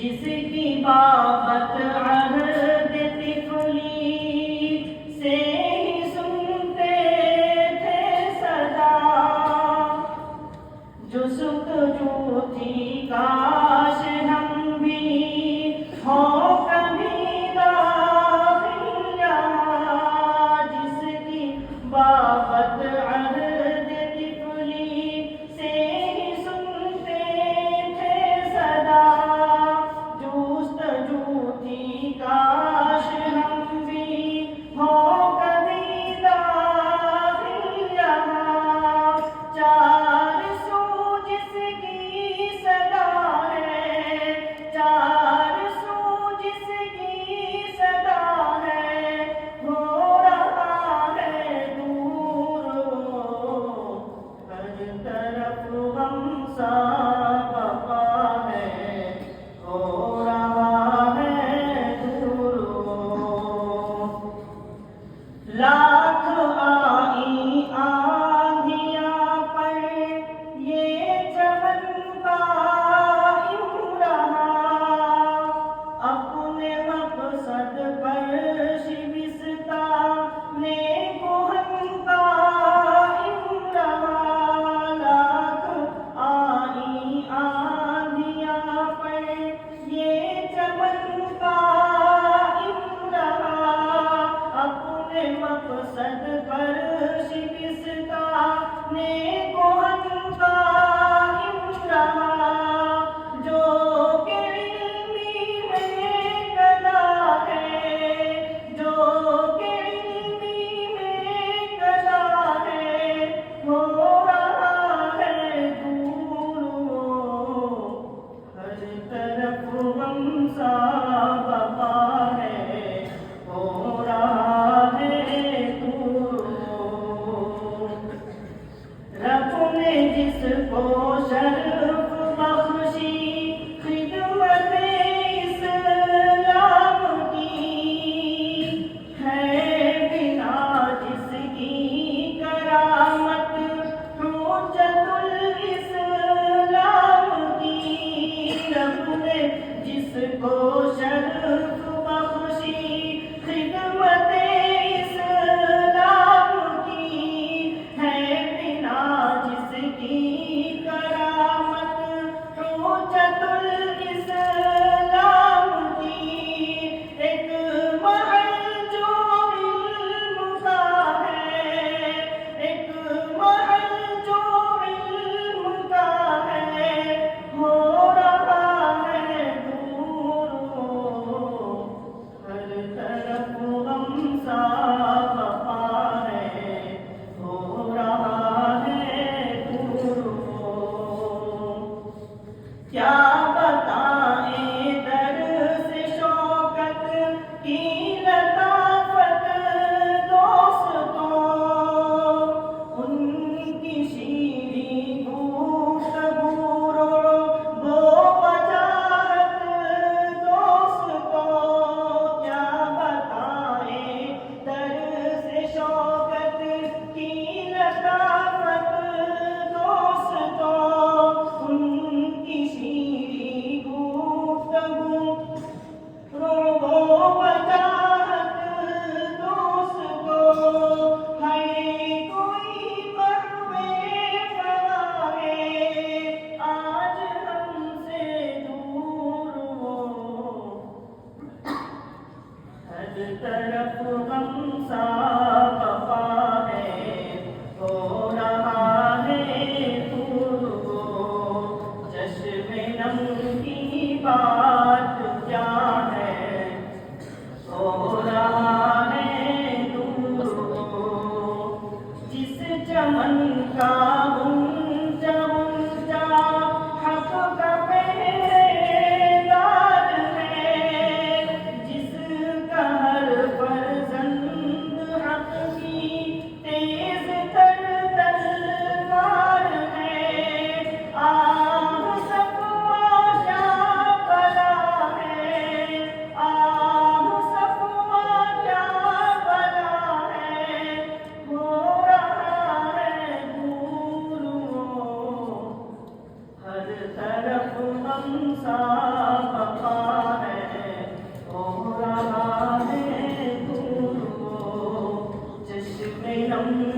جس کی بابت عہد طفلی سے ہی سنتے تھے صدا، جو سکجو تھی کاش ہم بھی ہوں کبھی داخل یہاں، جس کی بابت عہد طفلی سے ہی سنتے تھے صدا، جستجو تھی کاش ہم بھی ہوں کبھی داخل یہاں، چار سو جس کی صدا ہے، چار سو جس کی صدا ہے، ہو رہا ہے دور ہر طرف غم سا بقا ہے، ہو رہا ہے دور لاکھ آئی آندھیاں پر یہ چمن قائم رہا، اپنے مقصد پر شبستہ نیکوہن قائم رہا، لاکھ آئی آندھیاں پر یہ چمن قائم رہا، اپنے مقصد پر شکستہ نیکوہن قائم رہا، جو کہ علمی میں گدا ہے، جو کہ علمی میں گدا ہے، ہو رہا ہے دور ہر طرف غم سا بقا ہے، ہو رہا ہے دور رب نے جس کو شرف بخشی خدمت اسلام کی، ہے بنا جس کی کرامت حجت الاسلام کی، رب نے جس کو شرف بخشی خدمت اسلام کی، ہے بنا جس کی کرامت حجت الاسلام کی، ایک محل جو علم کا ہے، ایک محل جو علم کا ہے، ہو رہا ہے دور ہر طرف غم سا بقا ہے، ہو رہا ہے دور کیا بتائیں درس شوکت کی لطافت دوستوں، ان کی شیریں گفتگو وہ وجاہت دوستوں، کیا بتائیں درس شوکت کی لطافت دوستوں، ان کی شیریں گفتگو وہ وجاہت دوستوں، ہے کوئی بہوے فراغے آج ہم سے دور ہر طرف غم سا بقا ہے، ہو رہا ہے دور چشم نم کی بات کیا ہے، ہو رہا ہے دور جس چمن کا غنچہ غنچہ حق کا پہرے دار ہے، جس کا ہر فرزند حق کی تیز تر تلوار ہے، آہ صفوہ کیا بلا بن